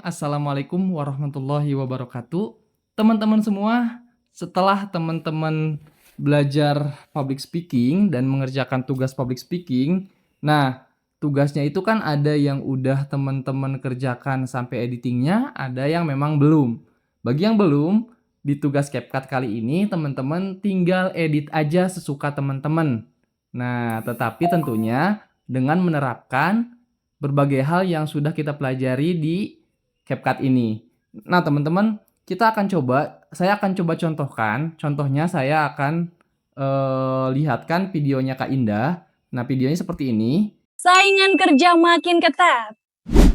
Assalamualaikum warahmatullahi wabarakatuh. Teman-teman semua, setelah teman-teman belajar public speaking dan mengerjakan tugas public speaking, nah tugasnya itu kan ada yang udah teman-teman kerjakan sampai editingnya, ada yang memang belum. Bagi yang belum, di tugas CapCut kali ini teman-teman tinggal edit aja sesuka teman-teman. Nah, tetapi tentunya dengan menerapkan berbagai hal yang sudah kita pelajari di CapCut ini. Nah, teman-teman, saya akan coba contohkan. Contohnya saya akan lihatkan videonya Kak Indah. Nah, videonya seperti ini. Saingan kerja makin ketat.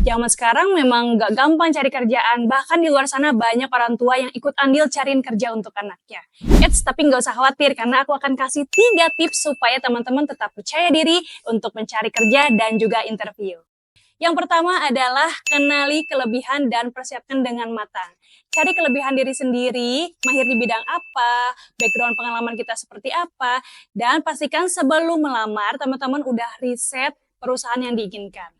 Zaman sekarang memang gak gampang cari kerjaan, bahkan di luar sana banyak orang tua yang ikut andil cariin kerja untuk anaknya. Eits, tapi nggak usah khawatir karena aku akan kasih 3 tips supaya teman-teman tetap percaya diri untuk mencari kerja dan juga interview. Yang pertama adalah kenali kelebihan dan persiapkan dengan matang. Cari kelebihan diri sendiri, mahir di bidang apa, background pengalaman kita seperti apa, dan pastikan sebelum melamar teman-teman udah riset perusahaan yang diinginkan.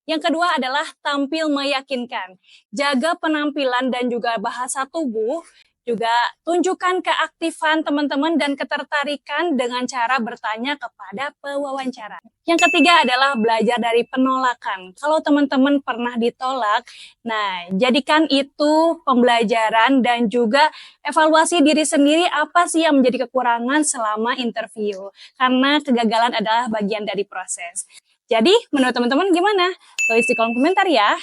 Yang kedua adalah tampil meyakinkan. Jaga penampilan dan juga bahasa tubuh, juga tunjukkan keaktifan teman-teman dan ketertarikan dengan cara bertanya kepada pewawancara. Yang ketiga adalah belajar dari penolakan. Kalau teman-teman pernah ditolak, nah jadikan itu pembelajaran dan juga evaluasi diri sendiri apa sih yang menjadi kekurangan selama interview. Karena kegagalan adalah bagian dari proses. Jadi, menurut teman-teman gimana? Tulis di kolom komentar ya.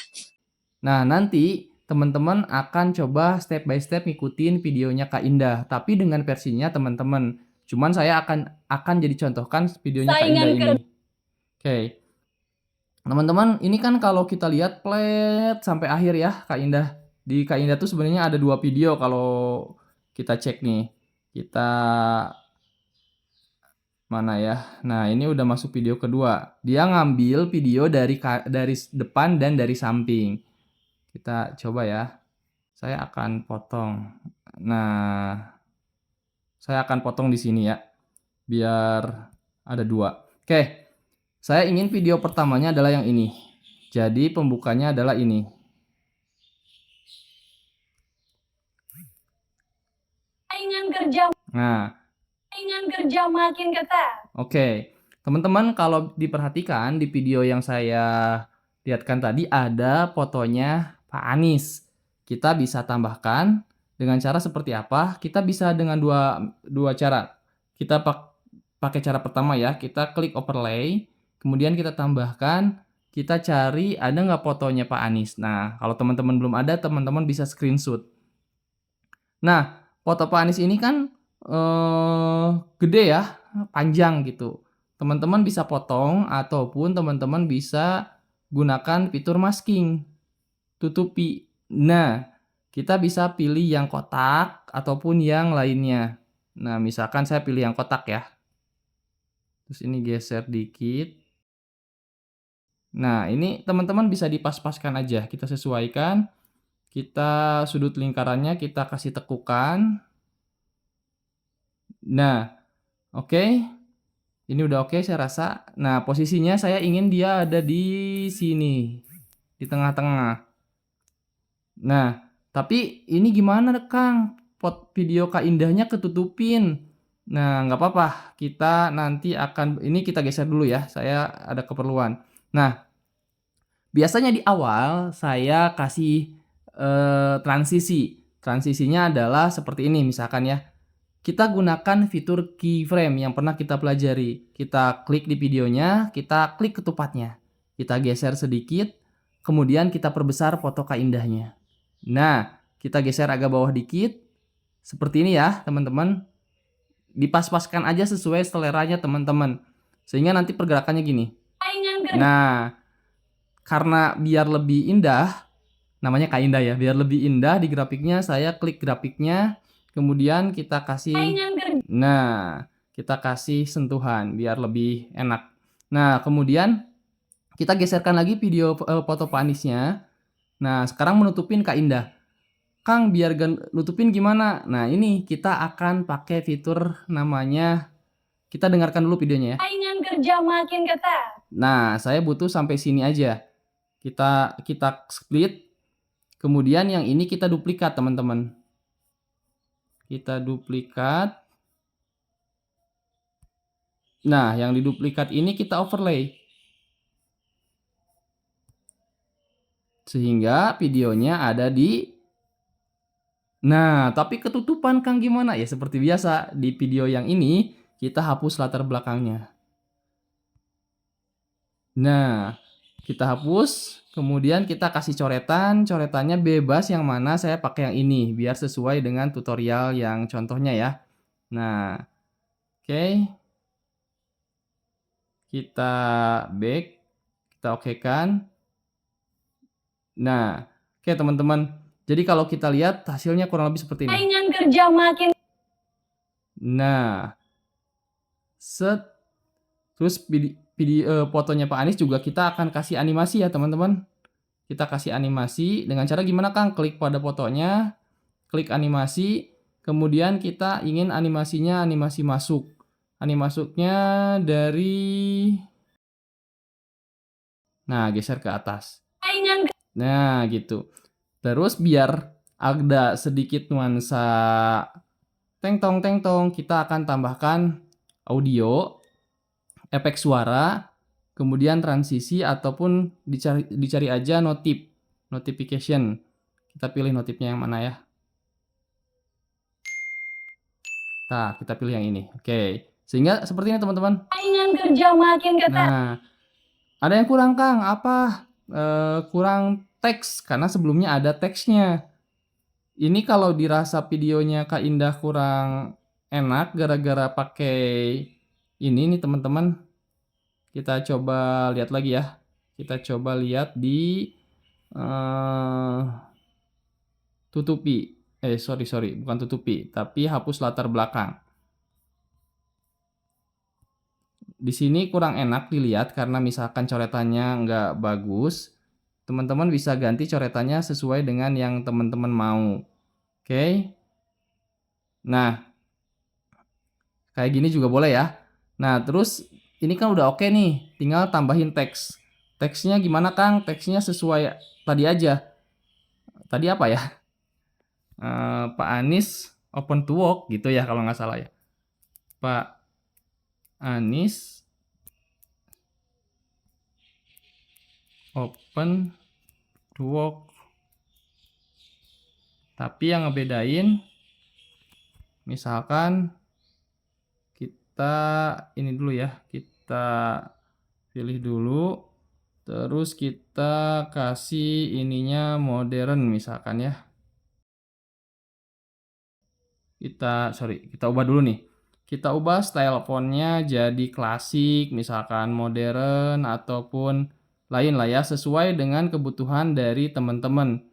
Nah, nanti teman-teman akan coba step by step ngikutin videonya Kak Indah, tapi dengan versinya teman-teman. Cuman saya akan jadi contohkan videonya Kak Indah ini. Oke. Teman-teman, ini kan kalau kita lihat plet sampai akhir ya Kak Indah. Di Kak Indah tuh sebenarnya ada 2 video kalau kita cek nih. Kita mana ya? Nah, ini udah masuk video kedua. Dia ngambil video dari depan dan dari samping. Kita coba ya. Saya akan potong. Nah, saya akan potong di sini ya. Biar ada 2. Oke. Saya ingin video pertamanya adalah yang ini. Jadi pembukanya adalah ini. Nah, Saingan kerja makin ketat. oke. Teman-teman kalau diperhatikan di video yang saya lihatkan tadi ada fotonya Pak Anies. Kita bisa tambahkan dengan cara seperti apa? Kita bisa dengan dua cara. Kita pakai cara pertama ya, kita klik overlay, kemudian kita tambahkan, kita cari ada nggak fotonya Pak Anies. Nah, kalau teman-teman belum ada, teman-teman bisa screenshot. Nah, foto Pak Anies ini kan gede ya, panjang gitu. Teman-teman bisa potong ataupun teman-teman bisa gunakan fitur masking, tutupi. Nah, kita bisa pilih yang kotak ataupun yang lainnya. Nah, misalkan saya pilih yang kotak ya. Terus ini geser dikit. Nah, ini teman-teman bisa dipas-paskan aja, kita sesuaikan. Kita sudut lingkarannya kita kasih tekukan. Nah, oke. Ini udah oke saya rasa. Nah, posisinya saya ingin dia ada di sini, di tengah-tengah. Nah, tapi ini gimana Kang? Video Kak Indahnya ketutupin. Nah, nggak apa-apa. Kita nanti akan ini kita geser dulu ya. Saya ada keperluan. Nah, biasanya di awal saya kasih transisi. Transisinya adalah seperti ini misalkan ya. Kita gunakan fitur keyframe yang pernah kita pelajari. Kita klik di videonya, kita klik ketupatnya. Kita geser sedikit, kemudian kita perbesar foto Kak Indahnya. Nah, kita geser agak bawah dikit. Seperti ini ya, teman-teman. Dipas-paskan aja sesuai seleranya teman-teman. Sehingga nanti pergerakannya gini. Nah, karena biar lebih indah, namanya Kak Indah ya, biar lebih indah di grafiknya saya klik grafiknya. Kemudian kita kasih, nah kita kasih sentuhan biar lebih enak. Nah kemudian kita geserkan lagi video foto Pak Aniesnya. Nah sekarang menutupin Kak Indah. Kang biar nutupin gimana? Nah ini kita akan pakai fitur namanya, kita dengarkan dulu videonya ya. Saingan kerja makin ketat. Nah saya butuh sampai sini aja. Kita split. Kemudian yang ini kita duplikat, teman-teman. Kita duplikat. Nah, yang diduplikat ini kita overlay. Sehingga videonya ada di... Nah, tapi ketutupan Kang gimana? Ya seperti biasa, di video yang ini kita hapus latar belakangnya. Nah, kita hapus, kemudian kita kasih coretan, coretannya bebas yang mana saya pakai yang ini, biar sesuai dengan tutorial yang contohnya ya. Nah, oke. Kita back, kita okekan. Nah, oke teman-teman. Jadi kalau kita lihat hasilnya kurang lebih seperti ini. Saingan kerja makin... Nah, set. Terus fotonya Pak Anies juga kita akan kasih animasi ya teman-teman. Kita kasih animasi dengan cara gimana Kang? Klik pada fotonya, klik animasi, kemudian kita ingin animasinya animasi masuk. Animasuknya dari... Nah, geser ke atas. Saingan... Nah, gitu. Terus biar ada sedikit nuansa teng tong, kita akan tambahkan audio, efek suara, kemudian transisi ataupun dicari aja notification. Kita pilih notifnya yang mana ya. Nah, kita pilih yang ini. Oke. Sehingga seperti ini teman-teman. Saingan kerja makin ketat. Nah, ada yang kurang Kang, apa? Kurang teks karena sebelumnya ada teksnya. Ini kalau dirasa videonya Kak Indah kurang enak gara-gara pakai ini nih teman-teman. Kita coba lihat lagi ya. Kita coba lihat di tutupi. Sorry, bukan tutupi, tapi hapus latar belakang. Di sini kurang enak dilihat karena misalkan coretannya nggak bagus. Teman-teman bisa ganti coretannya sesuai dengan yang teman-teman mau. Oke. Nah, kayak gini juga boleh ya. Nah, terus ini kan udah oke nih. Tinggal tambahin teks. Teksnya gimana Kang? Teksnya sesuai tadi aja. Tadi apa ya? Pak Anies open to work gitu ya kalau nggak salah ya. Pak Anies open to work. Tapi yang ngebedain misalkan kita ini dulu ya, kita pilih dulu, terus kita kasih ininya modern misalkan ya. Kita ubah dulu nih. Kita ubah style fontnya jadi klasik, misalkan modern ataupun lain lah ya, sesuai dengan kebutuhan dari teman-teman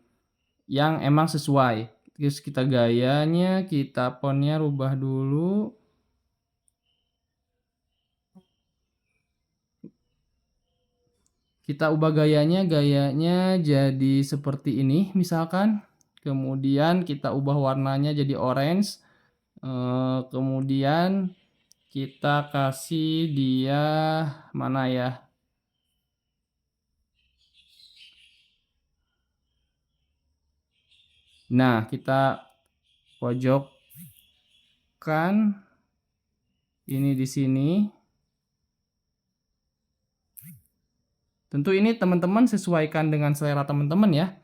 yang emang sesuai. Terus kita gayanya, kita fontnya rubah dulu. Kita ubah gayanya jadi seperti ini misalkan. Kemudian kita ubah warnanya jadi orange. Kemudian kita kasih dia mana ya? Nah, kita pojokkan ini di sini. Tentu ini teman-teman sesuaikan dengan selera teman-teman ya.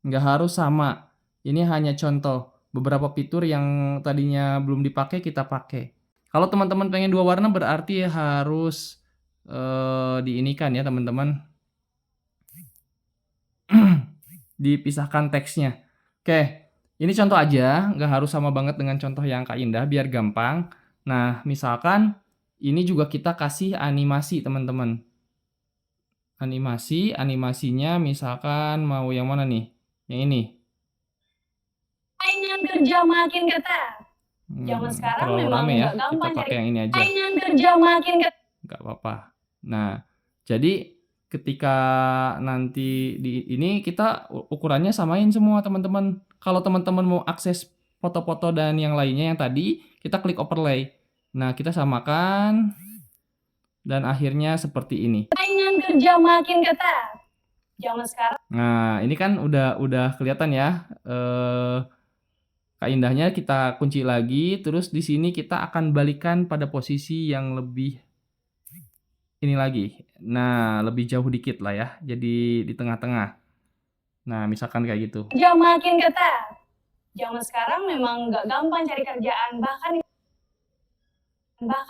Nggak harus sama. Ini hanya contoh. Beberapa fitur yang tadinya belum dipakai kita pakai. Kalau teman-teman pengen dua warna berarti harus diinikan ya teman-teman. Dipisahkan teksnya. Oke, ini contoh aja. Nggak harus sama banget dengan contoh yang Kak Indah biar gampang. Nah, misalkan ini juga kita kasih animasi teman-teman. Animasinya misalkan mau yang mana nih? Yang ini. Saingan kerja makin ketat. Zaman sekarang Terlalu memang rame ya. nggak gampang Kita pakai cari. yang ini aja. Saingan kerja makin ketat. Nggak apa-apa. Nah, jadi ketika nanti di ini kita ukurannya samain semua teman-teman. Kalau teman-teman mau akses foto-foto dan yang lainnya yang tadi, kita klik overlay. Nah, kita samakan dan akhirnya seperti ini. Saingan kerja makin ketat. Zaman sekarang Nah, ini kan udah kelihatan ya, Kak Indahnya kita kunci lagi, terus di sini kita akan balikan pada posisi yang lebih ini lagi. Nah, lebih jauh dikit lah ya, jadi di tengah-tengah. Nah, misalkan kayak gitu. kerja makin ketat. Zaman sekarang memang nggak gampang cari kerjaan, bahkan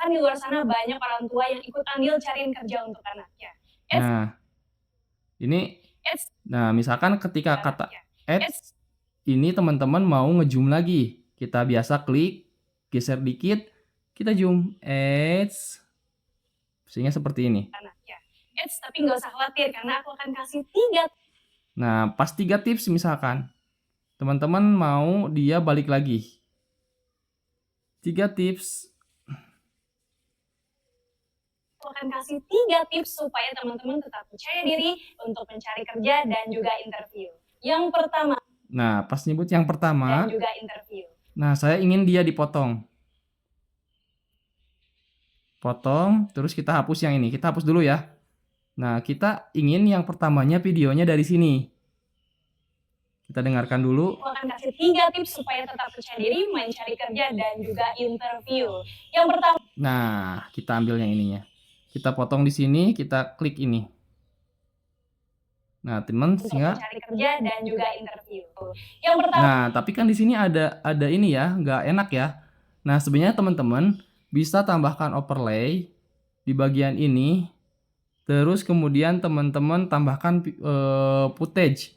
di luar sana banyak orang tua yang ikut andil cariin kerja untuk anaknya. Nah, ini misalkan ketika kata ads ini teman-teman mau nge-zoom lagi. Kita biasa klik, geser dikit, kita zoom ads. Sehingga seperti ini. Tapi nggak usah khawatir karena aku akan kasih 3. Nah, pas 3 tips misalkan teman-teman mau dia balik lagi. 3 tips. Aku akan kasih 3 tips supaya teman-teman tetap percaya diri untuk mencari kerja dan juga interview. Yang pertama. Nah, pas nyebut yang pertama. Dan juga interview. Nah, saya ingin dia dipotong. Potong, terus kita hapus yang ini. Kita hapus dulu ya. Nah, kita ingin yang pertamanya videonya dari sini. Kita dengarkan dulu. Aku akan kasih 3 tips supaya tetap percaya diri mencari kerja dan juga interview. Yang pertama. Nah, kita ambil yang ininya. Kita potong di sini, kita klik ini. Nah, teman sehingga mencari kerja dan juga interview. Yang pertama. Nah, tapi kan di sini ada ini ya, nggak enak ya. Nah, sebenarnya teman-teman bisa tambahkan overlay di bagian ini. Terus kemudian teman-teman tambahkan footage.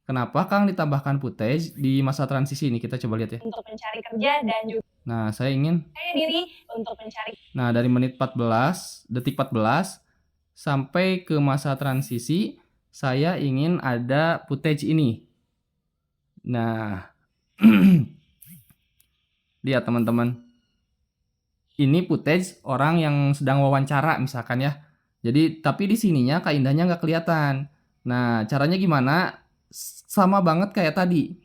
Kenapa Kang ditambahkan footage di masa transisi ini? Kita coba lihat ya. Untuk mencari kerja dan juga. Nah, saya ingin diri untuk mencari. Nah, dari menit 14, detik 14 sampai ke masa transisi, saya ingin ada footage ini. Nah, lihat teman-teman. Ini footage orang yang sedang wawancara misalkan ya. Jadi, tapi di sininya Kak Indahnya nggak kelihatan. Nah, caranya gimana? Sama banget kayak tadi.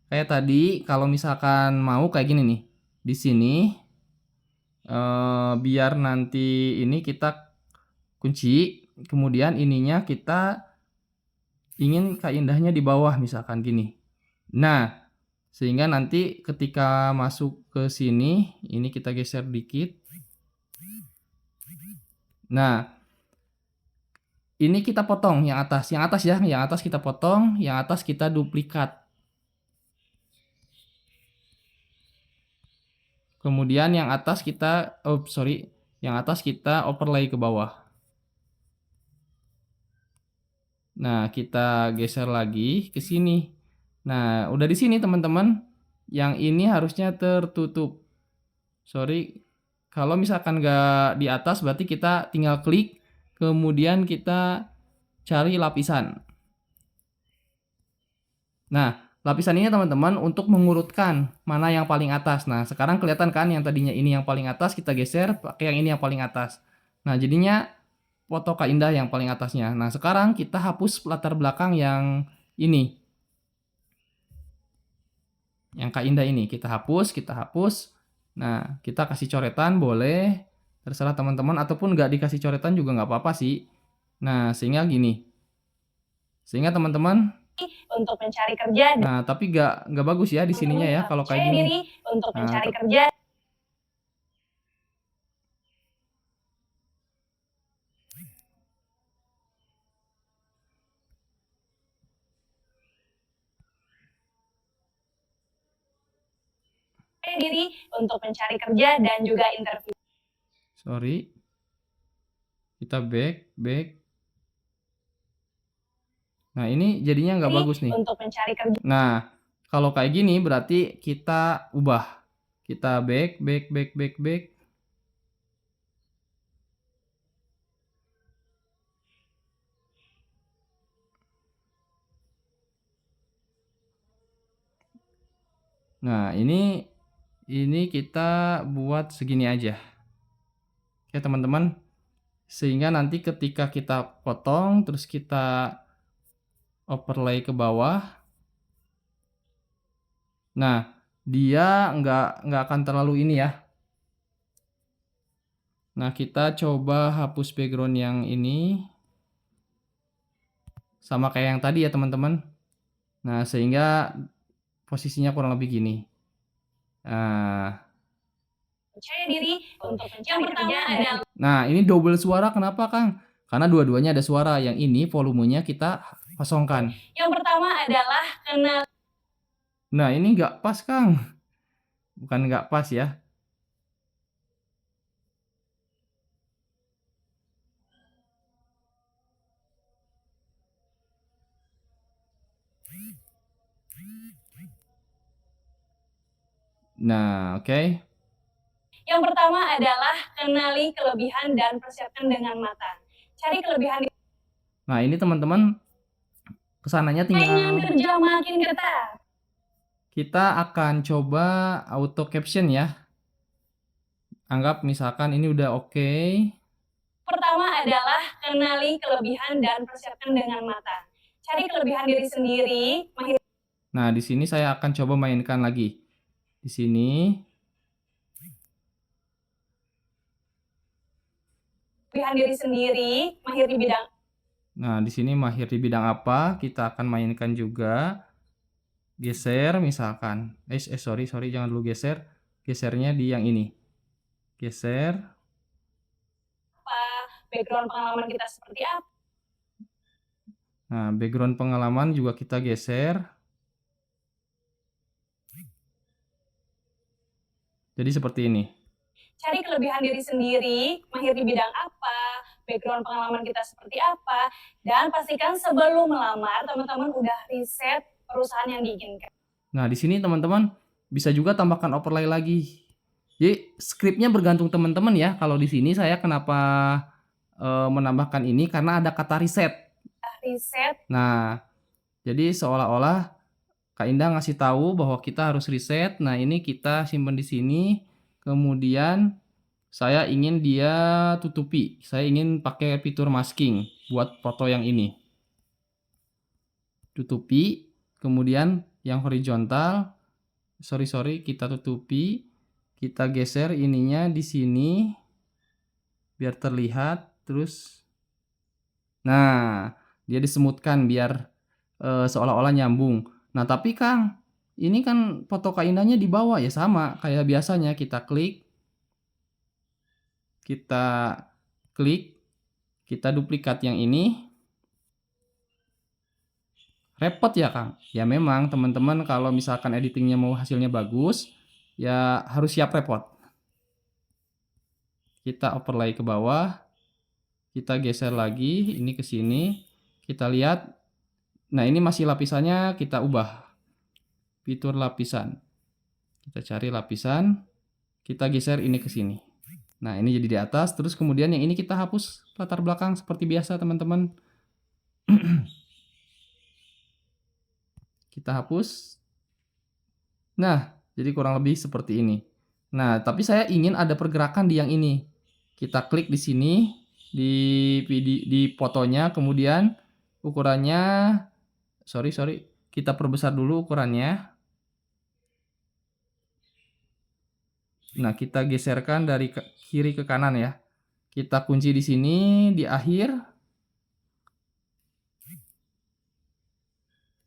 Kayak tadi, kalau misalkan mau kayak gini nih. Di sini, biar nanti ini kita kunci, kemudian ininya kita ingin Kak Indahnya di bawah misalkan gini. Nah, sehingga nanti ketika masuk ke sini, ini kita geser dikit. Nah, ini kita potong yang atas ya, yang atas kita potong, yang atas kita duplikat. Kemudian yang atas kita, yang atas kita overlay ke bawah. Nah, kita geser lagi ke sini. Nah, udah di sini teman-teman. Yang ini harusnya tertutup. Kalau misalkan nggak di atas berarti kita tinggal klik, kemudian kita cari lapisan. Nah, lapisan ini teman-teman untuk mengurutkan mana yang paling atas. Nah, sekarang kelihatan kan yang tadinya ini yang paling atas, kita geser pakai yang ini yang paling atas. Nah, jadinya foto Kak Indah yang paling atasnya. Nah, sekarang kita hapus latar belakang yang ini. Yang Kak Indah ini kita hapus. Nah, kita kasih coretan boleh, terserah teman-teman, ataupun nggak dikasih coretan juga nggak apa-apa sih. Nah, sehingga gini. Sehingga teman-teman untuk mencari kerja. Nah, tapi nggak bagus ya di sininya ya kalau kayak gini. Diri untuk mencari kerja. Diri untuk mencari kerja dan juga interview. Kita back. Nah, ini jadinya nggak bagus nih. Untuk mencari kerja. Nah, kalau kayak gini berarti kita ubah. Kita back. Nah, ini kita buat segini aja. Oke, teman-teman. Sehingga nanti ketika kita potong, terus kita overlay ke bawah. Nah, dia nggak akan terlalu ini ya. Nah, kita coba hapus background yang ini. sama kayak yang tadi ya teman-teman. Nah, sehingga posisinya kurang lebih gini. Percaya diri untuk yang pertama adalah Nah, ini double suara kenapa, Kang? Karena dua-duanya ada suara. Yang ini volumenya kita kosongkan. yang pertama adalah kenal. Nah, ini nggak pas, Kang. Bukan nggak pas ya. Nah, oke. Yang pertama adalah kenali kelebihan dan persiapkan dengan matang. Cari kelebihan. Nah, ini teman-teman kesananya Saingan tinggal kerja makin ketat. kita akan coba auto caption ya. Anggap misalkan ini udah oke. Pertama adalah kenali kelebihan dan persiapkan dengan matang. Cari kelebihan diri sendiri, Nah, di sini saya akan coba mainkan lagi. Di sini. kelebihan diri sendiri, mahir di bidang. Nah, di sini mahir di bidang apa? Kita akan mainkan juga. Geser misalkan. Sorry, jangan dulu geser. Gesernya di yang ini. Geser. Apa background pengalaman kita seperti apa? Nah, background pengalaman juga kita geser. Jadi seperti ini. Cari kelebihan diri sendiri, mahir di bidang apa, background pengalaman kita seperti apa, dan pastikan sebelum melamar teman-teman udah riset perusahaan yang diinginkan. Nah, di sini teman-teman bisa juga tambahkan overlay lagi. Jadi skripnya bergantung teman-teman ya. Kalau di sini saya kenapa menambahkan ini karena ada kata riset. Riset. Nah, jadi seolah-olah Kak Indah ngasih tahu bahwa kita harus riset. Nah, ini kita simpan di sini. Kemudian saya ingin dia tutupi. Saya ingin pakai fitur masking buat foto yang ini. Tutupi. Kemudian yang horizontal. Sorry, kita tutupi. Kita geser ininya di sini. Biar terlihat. Terus. Nah, dia disemutkan biar seolah-olah nyambung. Nah, tapi Kang, ini kan foto Kak Indahnya di bawah ya sama kayak biasanya kita klik, kita duplikat yang ini. Repot ya, Kang? Ya memang teman-teman kalau misalkan editingnya mau hasilnya bagus, ya harus siap repot. Kita overlay ke bawah, kita geser lagi ini ke sini, kita lihat. Nah, ini masih lapisannya kita ubah. Fitur lapisan. Kita cari lapisan, kita geser ini ke sini. Nah, ini jadi di atas, terus kemudian yang ini kita hapus latar belakang seperti biasa, teman-teman. Kita hapus. Nah, jadi kurang lebih seperti ini. Nah, tapi saya ingin ada pergerakan di yang ini. Kita klik di sini, di fotonya, kemudian ukurannya, sorry, kita perbesar dulu ukurannya. Nah, kita geserkan dari kiri ke kanan ya. Kita kunci di sini di akhir.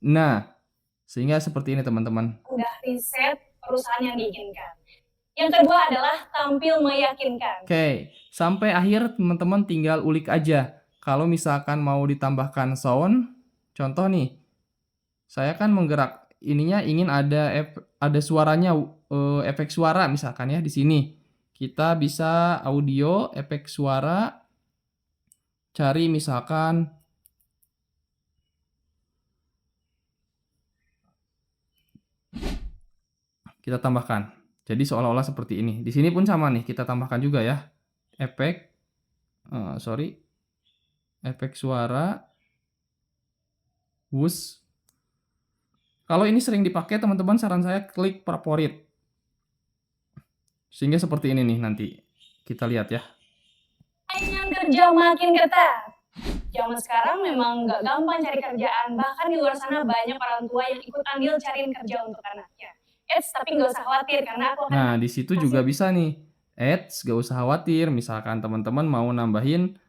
Nah, sehingga seperti ini teman-teman. Udah riset perusahaan yang diinginkan. Yang kedua adalah tampil meyakinkan. Oke, sampai akhir teman-teman tinggal ulik aja. Kalau misalkan mau ditambahkan sound, contoh nih, saya kan menggerak ininya ingin ada suaranya, efek suara misalkan ya di sini. Kita bisa audio, efek suara, cari misalkan kita tambahkan. Jadi seolah-olah seperti ini. Di sini pun sama nih, kita tambahkan juga ya. Efek, efek suara, whoosh. Kalau ini sering dipakai teman-teman, saran saya klik favorit. Sehingga seperti ini nih nanti. Kita lihat ya. Saingan kerja makin ketat. Zaman sekarang memang nggak gampang cari kerjaan. Bahkan di luar sana banyak orang tua yang ikut andil cariin kerja untuk anaknya. Tapi nggak usah khawatir karena aku akan. Nah, di situ juga bisa nih. Gak usah khawatir. Misalkan teman-teman mau nambahin.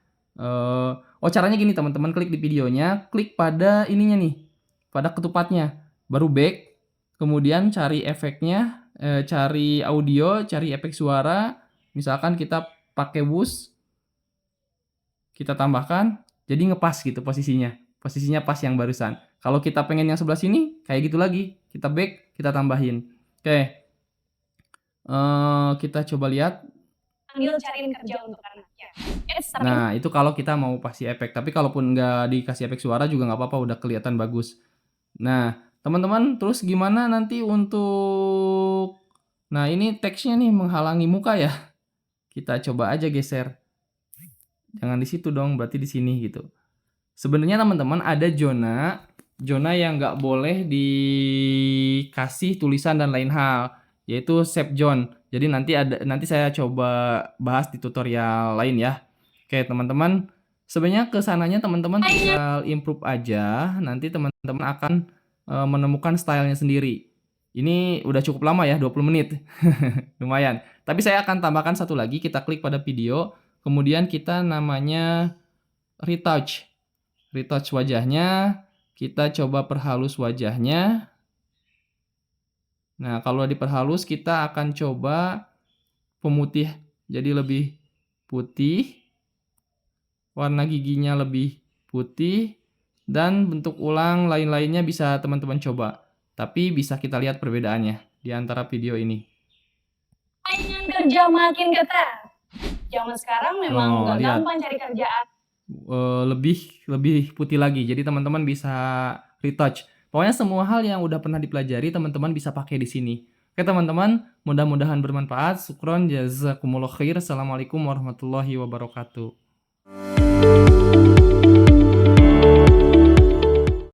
Oh, caranya gini teman-teman, klik di videonya, klik pada ininya nih, pada ketupatnya, baru back, kemudian cari efeknya, cari audio, cari efek suara, misalkan kita pakai Whoosh, kita tambahkan, jadi ngepas gitu posisinya pas yang barusan. Kalau kita pengen yang sebelah sini, kayak gitu lagi, kita back, kita tambahin. Oke, kita coba lihat. Sambil cariin kerja untuk anaknya. Tapi Nah, itu kalau kita mau kasih efek, tapi kalaupun nggak dikasih efek suara juga nggak apa-apa, udah kelihatan bagus. Nah, teman-teman terus gimana nanti untuk nah ini teksnya nih menghalangi muka ya. Kita coba aja geser. Jangan di situ dong, berarti di sini gitu. Sebenarnya teman-teman ada zona yang nggak boleh dikasih tulisan dan lain hal, yaitu save zone. Jadi nanti saya coba bahas di tutorial lain ya. Oke teman-teman, sebenarnya kesananya teman-teman tinggal improve aja, nanti teman-teman akan menemukan stylenya sendiri. Ini udah cukup lama ya, 20 menit. Lumayan. Tapi saya akan tambahkan satu lagi, kita klik pada video, kemudian kita namanya retouch. Retouch wajahnya, kita coba perhalus wajahnya. Nah, kalau diperhalus kita akan coba pemutih jadi lebih putih, warna giginya lebih putih, dan bentuk ulang lain-lainnya bisa teman-teman coba. Tapi bisa kita lihat perbedaannya di antara video ini. saingan kerja makin ketat. Zaman sekarang memang nggak lihat. gampang cari kerjaan. Lebih putih lagi. Jadi teman-teman bisa retouch. Pokoknya semua hal yang udah pernah dipelajari teman-teman bisa pakai di sini. Oke teman-teman, mudah-mudahan bermanfaat. Syukron, jazakumullah khair. Assalamualaikum warahmatullahi wabarakatuh.